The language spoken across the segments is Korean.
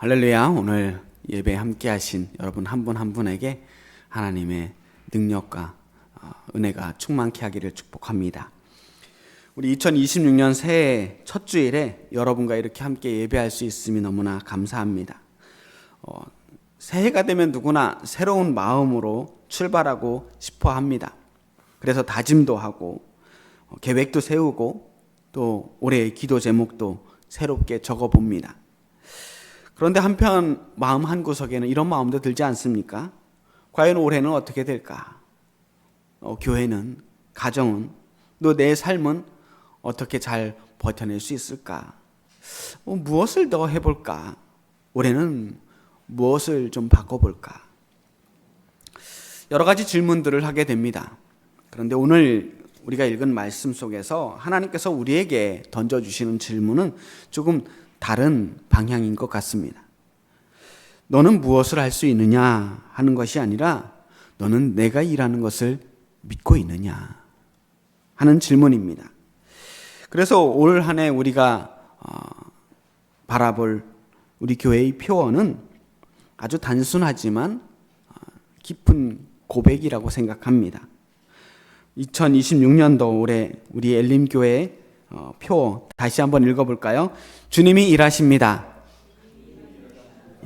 할렐루야. 오늘 예배 함께 하신 여러분 한 분 한 분에게 하나님의 능력과 은혜가 충만케 하기를 축복합니다. 우리 2026년 새해 첫 주일에 여러분과 이렇게 함께 예배할 수 있음이 너무나 감사합니다. 새해가 되면 누구나 새로운 마음으로 출발하고 싶어 합니다. 그래서 다짐도 하고 계획도 세우고 또 올해의 기도 제목도 새롭게 적어봅니다. 그런데 한편 마음 한구석에는 이런 마음도 들지 않습니까? 과연 올해는 어떻게 될까? 교회는, 가정은, 또 내 삶은 어떻게 잘 버텨낼 수 있을까? 무엇을 더 해볼까? 올해는 무엇을 좀 바꿔볼까? 여러 가지 질문들을 하게 됩니다. 그런데 오늘 우리가 읽은 말씀 속에서 하나님께서 우리에게 던져주시는 질문은 조금 다른 방향인 것 같습니다. 너는 무엇을 할 수 있느냐 하는 것이 아니라 너는 내가 일하는 것을 믿고 있느냐 하는 질문입니다. 그래서 올 한 해 우리가 바라볼 우리 교회의 표어는 아주 단순하지만 깊은 고백이라고 생각합니다. 2026년도 올해 우리 엘림교회의 표어 다시 한번 읽어볼까요? 주님이 일하십니다.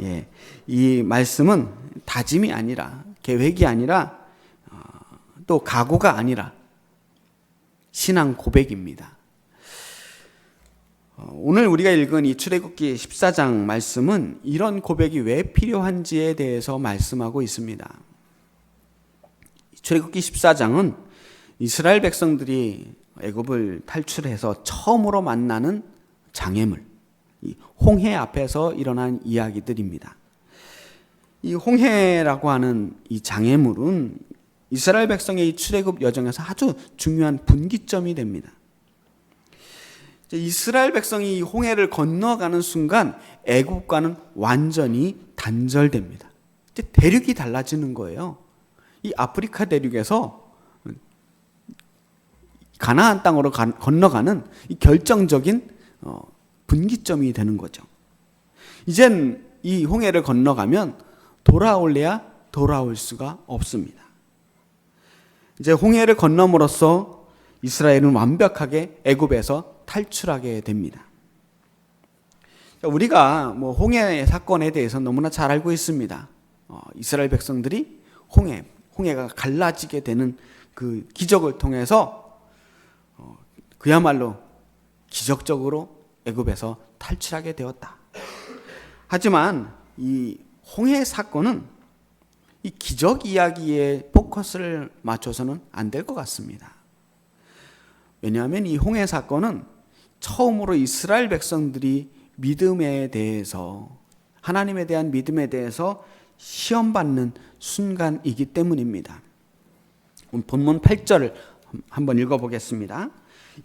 예, 이 말씀은 다짐이 아니라 계획이 아니라 또 각오가 아니라 신앙 고백입니다. 오늘 우리가 읽은 이 출애굽기 14장 말씀은 이런 고백이 왜 필요한지에 대해서 말씀하고 있습니다. 출애굽기 14장은 이스라엘 백성들이 애굽을 탈출해서 처음으로 만나는 장애물, 이 홍해 앞에서 일어난 이야기들입니다. 이 홍해라고 하는 이 장애물은 이스라엘 백성의 이 출애굽 여정에서 아주 중요한 분기점이 됩니다. 이스라엘 백성이 이 홍해를 건너가는 순간 애굽과는 완전히 단절됩니다. 대륙이 달라지는 거예요. 이 아프리카 대륙에서 가나안 땅으로 건너가는 이 결정적인 분기점이 되는 거죠. 이젠 이 홍해를 건너가면 돌아올래야 돌아올 수가 없습니다. 이제 홍해를 건너므로써 이스라엘은 완벽하게 애굽에서 탈출하게 됩니다. 우리가 홍해 사건에 대해서 너무나 잘 알고 있습니다. 이스라엘 백성들이 홍해가 갈라지게 되는 그 기적을 통해서 그야말로 기적적으로 애굽에서 탈출하게 되었다. 하지만 이 홍해 사건은 이 기적 이야기에 포커스를 맞춰서는 안 될 것 같습니다. 왜냐하면 이 홍해 사건은 처음으로 이스라엘 백성들이 믿음에 대해서, 하나님에 대한 믿음에 대해서 시험받는 순간이기 때문입니다. 본문 8절을 한번 읽어보겠습니다.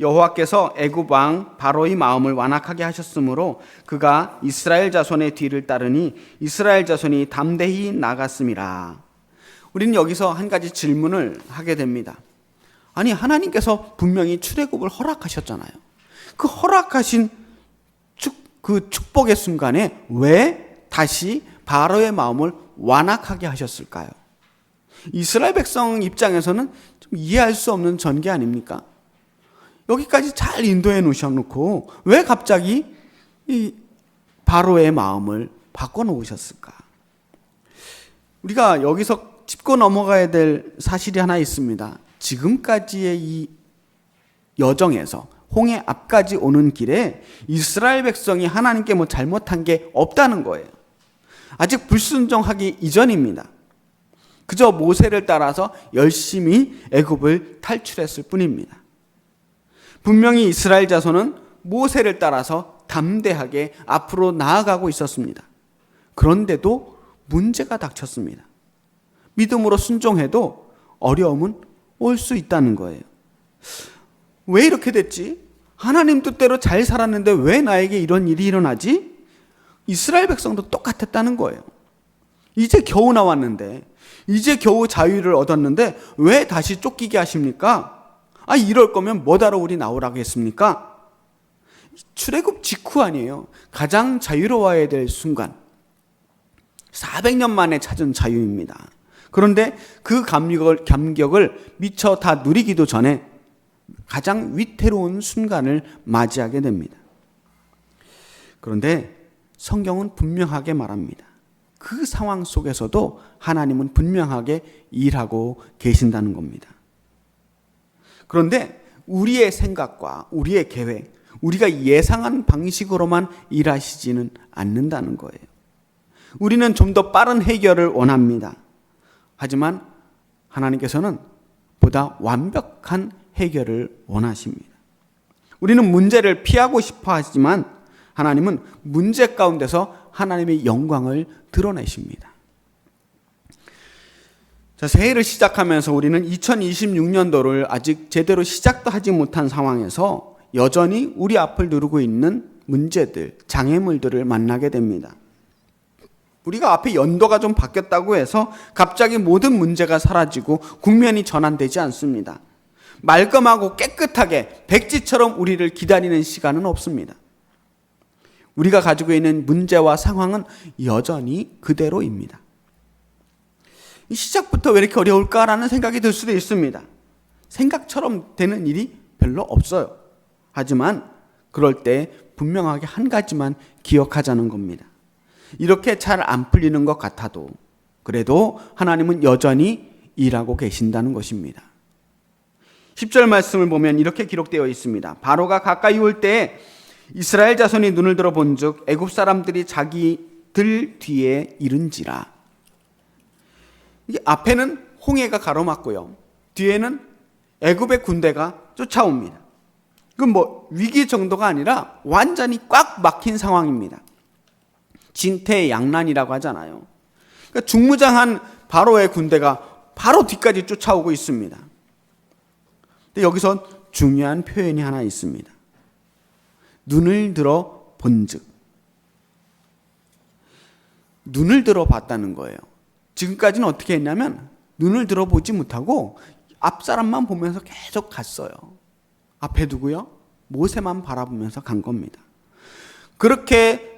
여호와께서 애굽 왕 바로의 마음을 완악하게 하셨으므로 그가 이스라엘 자손의 뒤를 따르니 이스라엘 자손이 담대히 나갔음이라. 우리는 여기서 한 가지 질문을 하게 됩니다. 아니, 하나님께서 분명히 출애굽을 허락하셨잖아요. 그 허락하신 그 축복의 순간에 왜 다시 바로의 마음을 완악하게 하셨을까요? 이스라엘 백성 입장에서는 좀 이해할 수 없는 전개 아닙니까? 여기까지 잘 인도해 놓으셔놓고 왜 갑자기 이 바로의 마음을 바꿔놓으셨을까? 우리가 여기서 짚고 넘어가야 될 사실이 하나 있습니다. 지금까지의 이 여정에서 홍해 앞까지 오는 길에 이스라엘 백성이 하나님께 잘못한 게 없다는 거예요. 아직 불순종하기 이전입니다. 그저 모세를 따라서 열심히 애굽을 탈출했을 뿐입니다. 분명히 이스라엘 자손은 모세를 따라서 담대하게 앞으로 나아가고 있었습니다. 그런데도 문제가 닥쳤습니다. 믿음으로 순종해도 어려움은 올 수 있다는 거예요. 왜 이렇게 됐지? 하나님 뜻대로 잘 살았는데 왜 나에게 이런 일이 일어나지? 이스라엘 백성도 똑같았다는 거예요. 이제 겨우 나왔는데, 이제 겨우 자유를 얻었는데 왜 다시 쫓기게 하십니까? 이럴 거면 뭐하러 우리 나오라고 했습니까? 출애굽 직후 아니에요. 가장 자유로워야 될 순간, 400년 만에 찾은 자유입니다. 그런데 그 감격을 미처 다 누리기도 전에 가장 위태로운 순간을 맞이하게 됩니다. 그런데 성경은 분명하게 말합니다. 그 상황 속에서도 하나님은 분명하게 일하고 계신다는 겁니다. 그런데 우리의 생각과 우리의 계획, 우리가 예상한 방식으로만 일하시지는 않는다는 거예요. 우리는 좀 더 빠른 해결을 원합니다. 하지만 하나님께서는 보다 완벽한 해결을 원하십니다. 우리는 문제를 피하고 싶어 하지만 하나님은 문제 가운데서 하나님의 영광을 드러내십니다. 자, 새해를 시작하면서 우리는 2026년도를 아직 제대로 시작도 하지 못한 상황에서 여전히 우리 앞을 누르고 있는 문제들, 장애물들을 만나게 됩니다. 우리가 앞에 연도가 좀 바뀌었다고 해서 갑자기 모든 문제가 사라지고 국면이 전환되지 않습니다. 말끔하고 깨끗하게 백지처럼 우리를 기다리는 시간은 없습니다. 우리가 가지고 있는 문제와 상황은 여전히 그대로입니다. 이 시작부터 왜 이렇게 어려울까라는 생각이 들 수도 있습니다. 생각처럼 되는 일이 별로 없어요. 하지만 그럴 때 분명하게 한 가지만 기억하자는 겁니다. 이렇게 잘 안 풀리는 것 같아도 그래도 하나님은 여전히 일하고 계신다는 것입니다. 10절 말씀을 보면 이렇게 기록되어 있습니다. 바로가 가까이 올 때에 이스라엘 자손이 눈을 들어 본즉 애굽 사람들이 자기들 뒤에 이른지라. 이 앞에는 홍해가 가로막고요, 뒤에는 애굽의 군대가 쫓아옵니다. 그건 위기 정도가 아니라 완전히 꽉 막힌 상황입니다. 진퇴양난이라고 하잖아요. 그러니까 중무장한 바로의 군대가 바로 뒤까지 쫓아오고 있습니다. 근데 여기서 중요한 표현이 하나 있습니다. 눈을 들어 본즉. 눈을 들어 봤다는 거예요. 지금까지는 어떻게 했냐면 눈을 들어보지 못하고 앞 사람만 보면서 계속 갔어요. 앞에 누구요? 모세만 바라보면서 간 겁니다. 그렇게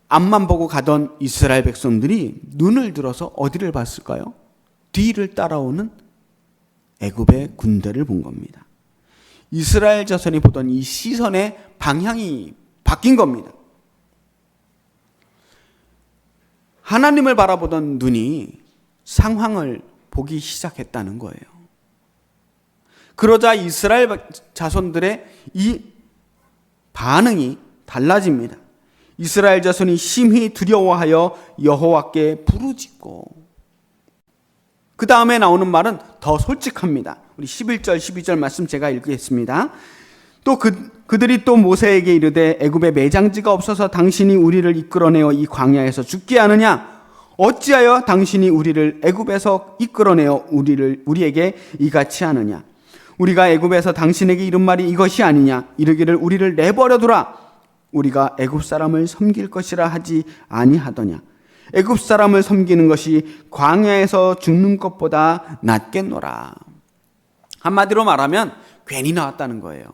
앞만 보고 가던 이스라엘 백성들이 눈을 들어서 어디를 봤을까요? 뒤를 따라오는 애굽의 군대를 본 겁니다. 이스라엘 자손이 보던 이 시선의 방향이 바뀐 겁니다. 하나님을 바라보던 눈이 상황을 보기 시작했다는 거예요. 그러자 이스라엘 자손들의 이 반응이 달라집니다. 이스라엘 자손이 심히 두려워하여 여호와께 부르짖고, 그 다음에 나오는 말은 더 솔직합니다. 우리 11절 12절 말씀 제가 읽겠습니다. 또 그들이 또 모세에게 이르되 애굽에 매장지가 없어서 당신이 우리를 이끌어내어 이 광야에서 죽게 하느냐? 어찌하여 당신이 우리를 애굽에서 이끌어내어 우리에게 이같이 하느냐? 우리가 애굽에서 당신에게 이른 말이 이것이 아니냐? 이르기를 우리를 내버려 두라. 우리가 애굽 사람을 섬길 것이라 하지 아니하더냐? 애굽 사람을 섬기는 것이 광야에서 죽는 것보다 낫겠노라. 한마디로 말하면 괜히 나왔다는 거예요.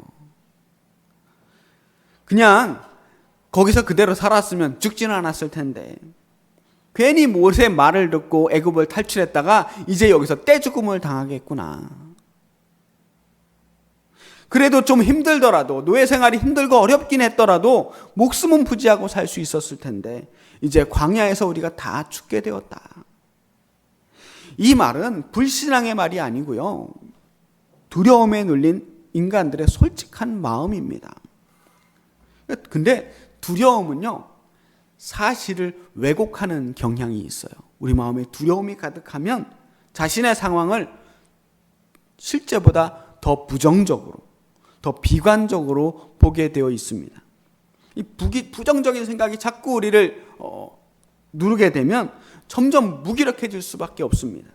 그냥 거기서 그대로 살았으면 죽지는 않았을 텐데 괜히 모세의 말을 듣고 애굽을 탈출했다가 이제 여기서 떼죽음을 당하겠구나. 그래도 좀 힘들더라도, 노예 생활이 힘들고 어렵긴 했더라도 목숨은 부지하고 살 수 있었을 텐데 이제 광야에서 우리가 다 죽게 되었다. 이 말은 불신앙의 말이 아니고요, 두려움에 눌린 인간들의 솔직한 마음입니다. 근데 두려움은요, 사실을 왜곡하는 경향이 있어요. 우리 마음에 두려움이 가득하면 자신의 상황을 실제보다 더 부정적으로, 더 비관적으로 보게 되어 있습니다. 이 부정적인 생각이 자꾸 우리를 누르게 되면 점점 무기력해질 수밖에 없습니다.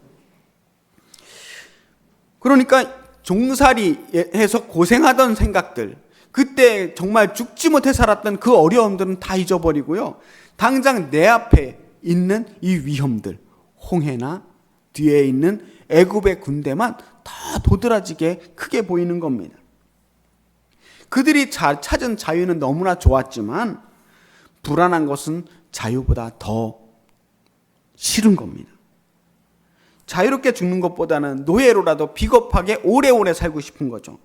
그러니까 종살이해서 고생하던 생각들, 그때 정말 죽지 못해 살았던 그 어려움들은 다 잊어버리고요, 당장 내 앞에 있는 이 위험들, 홍해나 뒤에 있는 애굽의 군대만 다 도드라지게 크게 보이는 겁니다. 그들이 찾은 자유는 너무나 좋았지만 불안한 것은 자유보다 더 싫은 겁니다. 자유롭게 죽는 것보다는 노예로라도 비겁하게 오래오래 살고 싶은 거죠.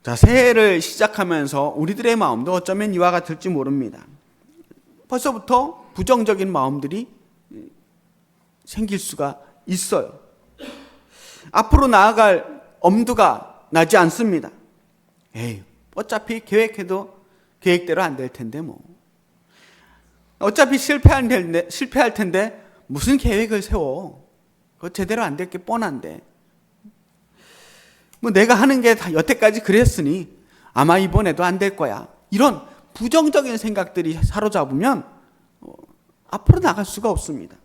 자, 새해를 시작하면서 우리들의 마음도 어쩌면 이와 같을지 모릅니다. 벌써부터 부정적인 마음들이 생길 수가 있어요. 앞으로 나아갈 엄두가 나지 않습니다. 에이, 어차피 계획해도 계획대로 안 될 텐데 뭐. 어차피 실패할 텐데 무슨 계획을 세워. 그거 제대로 안 될 게 뻔한데. 뭐 내가 하는 게 다 여태까지 그랬으니 아마 이번에도 안 될 거야. 이런 부정적인 생각들이 사로잡으면 앞으로 나갈 수가 없습니다.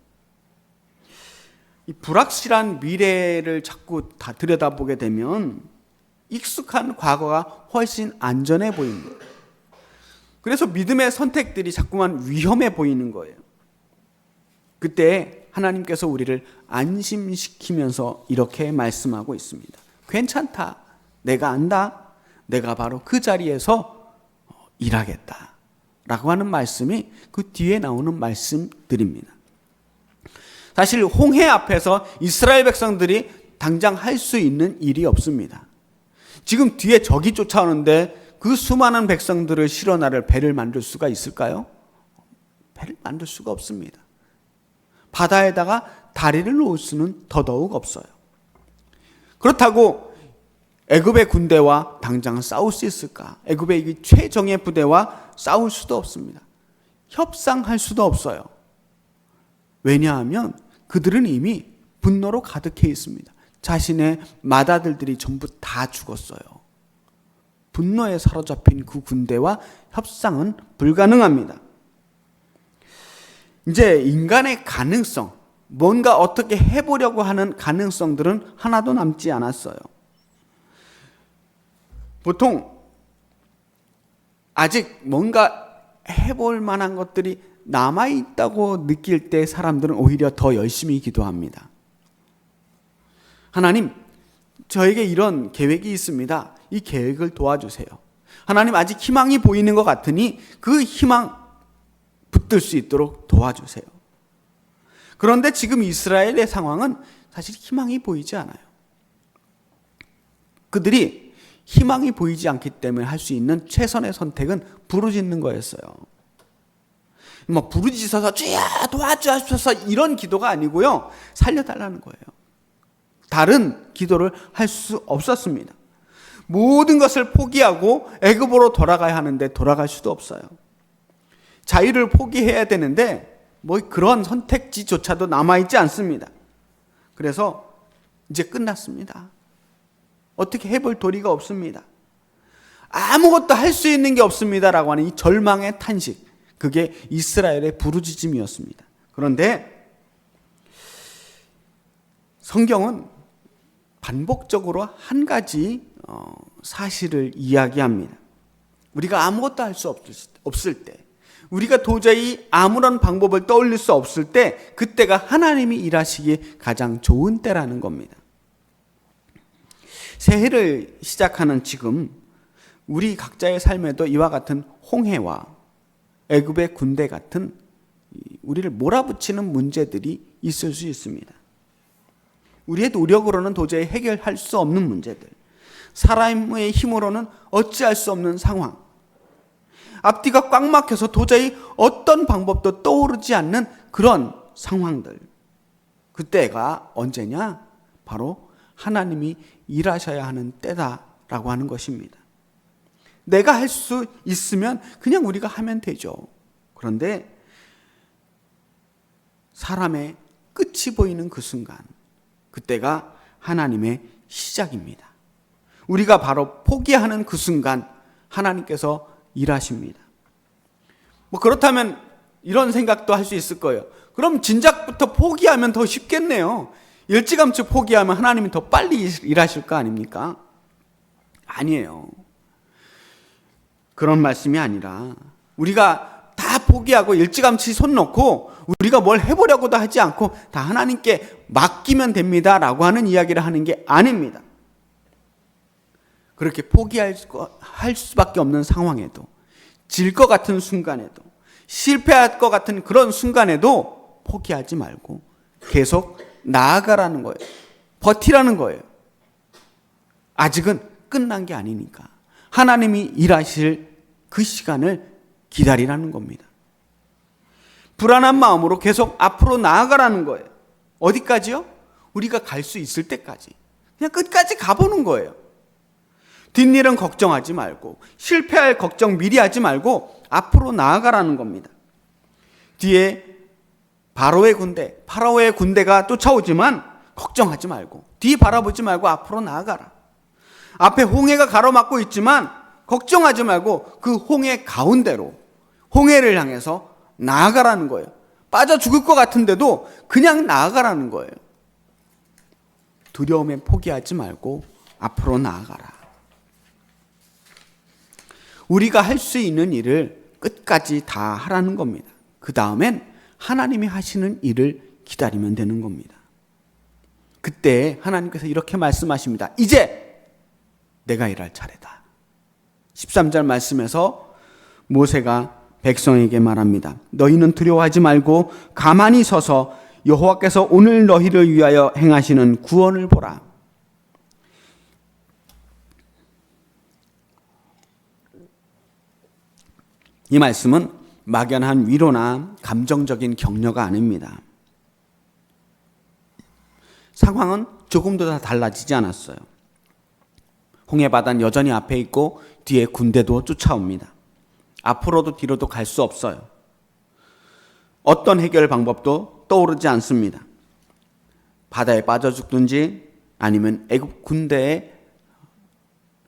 이 불확실한 미래를 자꾸 다 들여다보게 되면 익숙한 과거가 훨씬 안전해 보입니다. 그래서 믿음의 선택들이 자꾸만 위험해 보이는 거예요. 그때 하나님께서 우리를 안심시키면서 이렇게 말씀하고 있습니다. 괜찮다. 내가 안다. 내가 바로 그 자리에서 일하겠다. 라고 하는 말씀이 그 뒤에 나오는 말씀들입니다. 사실 홍해 앞에서 이스라엘 백성들이 당장 할 수 있는 일이 없습니다. 지금 뒤에 적이 쫓아오는데 그 수많은 백성들을 실어 나를 배를 만들 수가 있을까요? 배를 만들 수가 없습니다. 바다에다가 다리를 놓을 수는 더더욱 없어요. 그렇다고 애굽의 군대와 당장 싸울 수 있을까? 애굽의 이 최정예 부대와 싸울 수도 없습니다. 협상할 수도 없어요. 왜냐하면 그들은 이미 분노로 가득해 있습니다. 자신의 맏아들들이 전부 다 죽었어요. 분노에 사로잡힌 그 군대와 협상은 불가능합니다. 이제 인간의 가능성, 뭔가 어떻게 해보려고 하는 가능성들은 하나도 남지 않았어요. 보통 아직 뭔가 해볼 만한 것들이 남아있다고 느낄 때 사람들은 오히려 더 열심히 기도합니다. 하나님, 저에게 이런 계획이 있습니다. 이 계획을 도와주세요. 하나님, 아직 희망이 보이는 것 같으니 그 희망 붙들 수 있도록 도와주세요. 그런데 지금 이스라엘의 상황은 사실 희망이 보이지 않아요. 그들이 희망이 보이지 않기 때문에 할 수 있는 최선의 선택은 부르짖는 거였어요. 뭐 부르짖어서 주야 도와주옵소서 이런 기도가 아니고요. 살려달라는 거예요. 다른 기도를 할 수 없었습니다. 모든 것을 포기하고 애굽으로 돌아가야 하는데 돌아갈 수도 없어요. 자유를 포기해야 되는데 뭐 그런 선택지조차도 남아있지 않습니다. 그래서 이제 끝났습니다. 어떻게 해볼 도리가 없습니다. 아무것도 할 수 있는 게 없습니다라고 하는 이 절망의 탄식, 그게 이스라엘의 부르짖음이었습니다. 그런데 성경은 반복적으로 한 가지 사실을 이야기합니다. 우리가 아무것도 할 수 없을 때, 우리가 도저히 아무런 방법을 떠올릴 수 없을 때, 그때가 하나님이 일하시기 가장 좋은 때라는 겁니다. 새해를 시작하는 지금 우리 각자의 삶에도 이와 같은 홍해와 애굽의 군대 같은 우리를 몰아붙이는 문제들이 있을 수 있습니다. 우리의 노력으로는 도저히 해결할 수 없는 문제들, 사람의 힘으로는 어찌할 수 없는 상황, 앞뒤가 꽉 막혀서 도저히 어떤 방법도 떠오르지 않는 그런 상황들, 그때가 언제냐? 바로 하나님이 일하셔야 하는 때다라고 하는 것입니다. 내가 할 수 있으면 그냥 우리가 하면 되죠. 그런데 사람의 끝이 보이는 그 순간, 그때가 하나님의 시작입니다. 우리가 바로 포기하는 그 순간 하나님께서 일하십니다. 뭐 그렇다면 이런 생각도 할 수 있을 거예요. 그럼 진작부터 포기하면 더 쉽겠네요. 일찌감치 포기하면 하나님이 더 빨리 일하실 거 아닙니까? 아니에요. 그런 말씀이 아니라 우리가 다 포기하고 일찌감치 손 놓고 우리가 뭘 해보려고도 하지 않고 다 하나님께 맡기면 됩니다라고 하는 이야기를 하는 게 아닙니다. 그렇게 포기할 수밖에 없는 상황에도, 질 것 같은 순간에도, 실패할 것 같은 그런 순간에도 포기하지 말고 계속 나아가라는 거예요. 버티라는 거예요. 아직은 끝난 게 아니니까. 하나님이 일하실 그 시간을 기다리라는 겁니다. 불안한 마음으로 계속 앞으로 나아가라는 거예요. 어디까지요? 우리가 갈 수 있을 때까지. 그냥 끝까지 가보는 거예요. 뒷일은 걱정하지 말고, 실패할 걱정 미리 하지 말고 앞으로 나아가라는 겁니다. 뒤에 파라오의 군대가 쫓아오지만 걱정하지 말고, 뒤 바라보지 말고 앞으로 나아가라. 앞에 홍해가 가로막고 있지만 걱정하지 말고 그 홍해 가운데로, 홍해를 향해서 나아가라는 거예요. 빠져 죽을 것 같은데도 그냥 나아가라는 거예요. 두려움에 포기하지 말고 앞으로 나아가라. 우리가 할 수 있는 일을 끝까지 다 하라는 겁니다. 그 다음엔 하나님이 하시는 일을 기다리면 되는 겁니다. 그때 하나님께서 이렇게 말씀하십니다. 이제 내가 일할 차례다. 13절 말씀에서 모세가 백성에게 말합니다. 너희는 두려워하지 말고 가만히 서서 여호와께서 오늘 너희를 위하여 행하시는 구원을 보라. 이 말씀은 막연한 위로나 감정적인 격려가 아닙니다. 상황은 조금도 다 달라지지 않았어요. 홍해바다는 여전히 앞에 있고 뒤에 군대도 쫓아옵니다. 앞으로도 뒤로도 갈 수 없어요. 어떤 해결 방법도 떠오르지 않습니다. 바다에 빠져 죽든지 아니면 애굽 군대의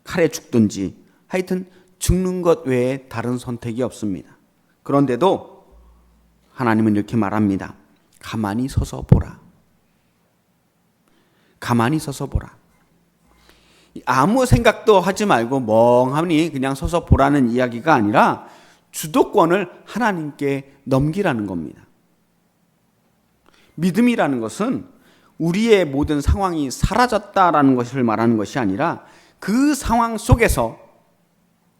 칼에 죽든지 하여튼 죽는 것 외에 다른 선택이 없습니다. 그런데도 하나님은 이렇게 말합니다. 가만히 서서 보라. 가만히 서서 보라. 아무 생각도 하지 말고 멍하니 그냥 서서 보라는 이야기가 아니라 주도권을 하나님께 넘기라는 겁니다. 믿음이라는 것은 우리의 모든 상황이 사라졌다라는 것을 말하는 것이 아니라 그 상황 속에서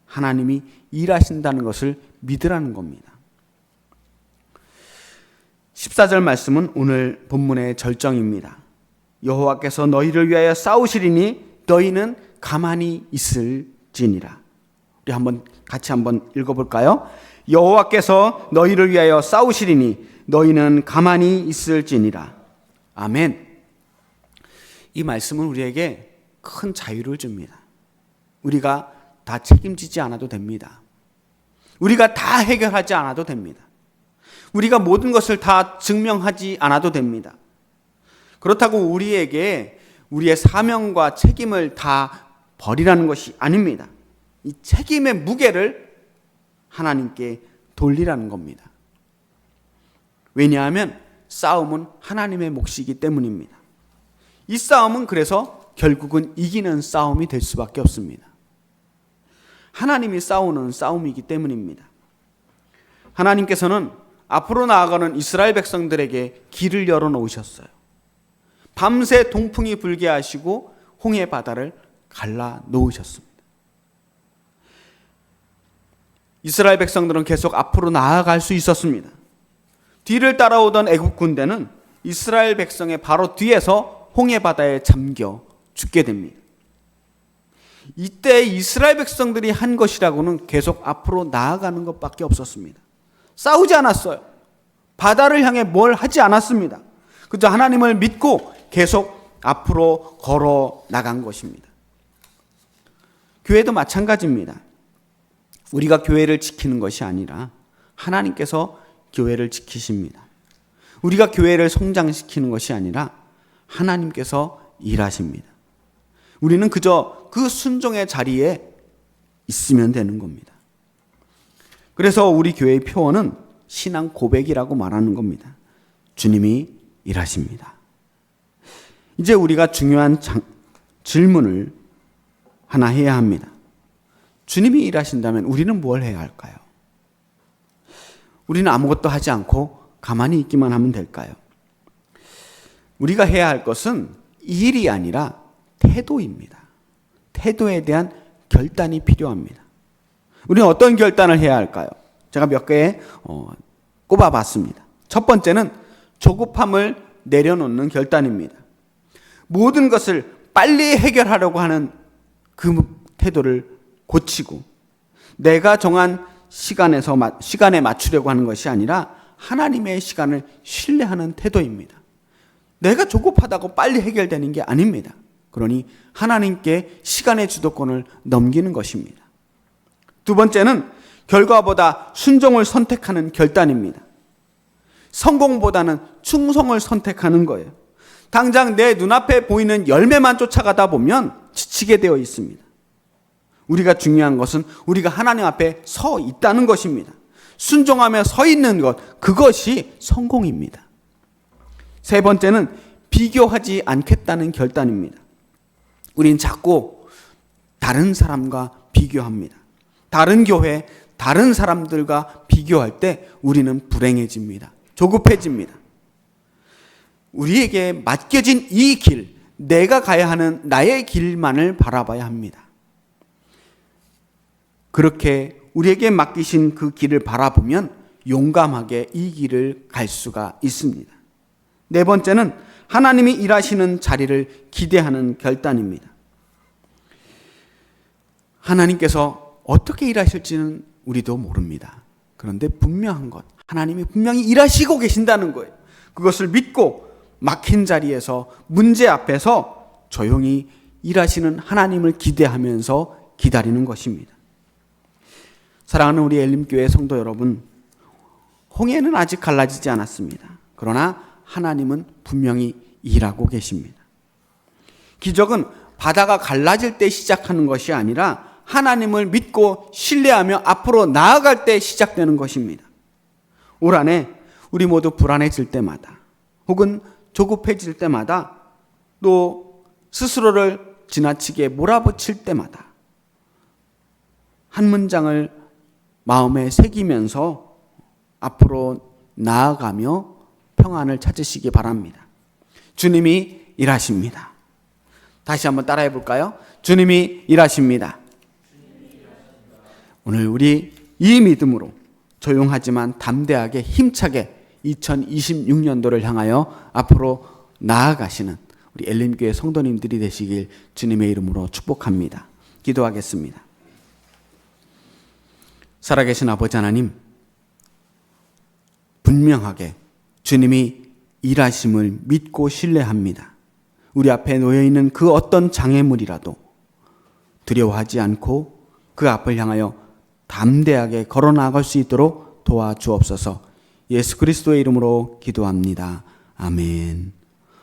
하나님이 일하신다는 것을 믿으라는 겁니다. 14절 말씀은 오늘 본문의 절정입니다. 여호와께서 너희를 위하여 싸우시리니 너희는 가만히 있을지니라. 우리 같이 한번 읽어볼까요? 여호와께서 너희를 위하여 싸우시리니 너희는 가만히 있을지니라. 아멘. 이 말씀은 우리에게 큰 자유를 줍니다. 우리가 다 책임지지 않아도 됩니다. 우리가 다 해결하지 않아도 됩니다. 우리가 모든 것을 다 증명하지 않아도 됩니다. 그렇다고 우리에게 우리의 사명과 책임을 다 버리라는 것이 아닙니다. 이 책임의 무게를 하나님께 돌리라는 겁니다. 왜냐하면 싸움은 하나님의 몫이기 때문입니다. 이 싸움은 그래서 결국은 이기는 싸움이 될 수밖에 없습니다. 하나님이 싸우는 싸움이기 때문입니다. 하나님께서는 앞으로 나아가는 이스라엘 백성들에게 길을 열어놓으셨어요. 밤새 동풍이 불게 하시고 홍해 바다를 갈라 놓으셨습니다. 이스라엘 백성들은 계속 앞으로 나아갈 수 있었습니다. 뒤를 따라오던 애굽 군대는 이스라엘 백성의 바로 뒤에서 홍해 바다에 잠겨 죽게 됩니다. 이때 이스라엘 백성들이 한 것이라고는 계속 앞으로 나아가는 것밖에 없었습니다. 싸우지 않았어요. 바다를 향해 뭘 하지 않았습니다. 그저 하나님을 믿고 계속 앞으로 걸어 나간 것입니다. 교회도 마찬가지입니다. 우리가 교회를 지키는 것이 아니라 하나님께서 교회를 지키십니다. 우리가 교회를 성장시키는 것이 아니라 하나님께서 일하십니다. 우리는 그저 그 순종의 자리에 있으면 되는 겁니다. 그래서 우리 교회의 표어는 신앙 고백이라고 말하는 겁니다. 주님이 일하십니다. 이제 우리가 중요한 질문을 하나 해야 합니다. 주님이 일하신다면 우리는 뭘 해야 할까요? 우리는 아무것도 하지 않고 가만히 있기만 하면 될까요? 우리가 해야 할 것은 일이 아니라 태도입니다. 태도에 대한 결단이 필요합니다. 우리는 어떤 결단을 해야 할까요? 제가 몇 개 꼽아봤습니다. 첫 번째는 조급함을 내려놓는 결단입니다. 모든 것을 빨리 해결하려고 하는 그 태도를 고치고 내가 정한 시간에 맞추려고 하는 것이 아니라 하나님의 시간을 신뢰하는 태도입니다. 내가 조급하다고 빨리 해결되는 게 아닙니다. 그러니 하나님께 시간의 주도권을 넘기는 것입니다. 두 번째는 결과보다 순종을 선택하는 결단입니다. 성공보다는 충성을 선택하는 거예요. 당장 내 눈앞에 보이는 열매만 쫓아가다 보면 지치게 되어 있습니다. 우리가 중요한 것은 우리가 하나님 앞에 서 있다는 것입니다. 순종하며 서 있는 것, 그것이 성공입니다. 세 번째는 비교하지 않겠다는 결단입니다. 우린 자꾸 다른 사람과 비교합니다. 다른 교회, 다른 사람들과 비교할 때 우리는 불행해집니다. 조급해집니다. 우리에게 맡겨진 이 길, 내가 가야 하는 나의 길만을 바라봐야 합니다. 그렇게 우리에게 맡기신 그 길을 바라보면 용감하게 이 길을 갈 수가 있습니다. 네 번째는 하나님이 일하시는 자리를 기대하는 결단입니다. 하나님께서 어떻게 일하실지는 우리도 모릅니다. 그런데 분명한 것, 하나님이 분명히 일하시고 계신다는 거예요. 그것을 믿고 막힌 자리에서, 문제 앞에서 조용히 일하시는 하나님을 기대하면서 기다리는 것입니다. 사랑하는 우리 엘림교회 성도 여러분, 홍해는 아직 갈라지지 않았습니다. 그러나 하나님은 분명히 일하고 계십니다. 기적은 바다가 갈라질 때 시작하는 것이 아니라 하나님을 믿고 신뢰하며 앞으로 나아갈 때 시작되는 것입니다. 올 한해 우리 모두 불안해질 때마다 혹은 조급해질 때마다 또 스스로를 지나치게 몰아붙일 때마다 한 문장을 마음에 새기면서 앞으로 나아가며 평안을 찾으시기 바랍니다. 주님이 일하십니다. 다시 한번 따라해 볼까요? 주님이 일하십니다. 오늘 우리 이 믿음으로 조용하지만 담대하게 힘차게 2026년도를 향하여 앞으로 나아가시는 우리 엘림교회 성도님들이 되시길 주님의 이름으로 축복합니다. 기도하겠습니다. 살아계신 아버지 하나님, 분명하게 주님이 일하심을 믿고 신뢰합니다. 우리 앞에 놓여있는 그 어떤 장애물이라도 두려워하지 않고 그 앞을 향하여 담대하게 걸어 나아갈 수 있도록 도와주옵소서. 예수 그리스도의 이름으로 기도합니다. 아멘.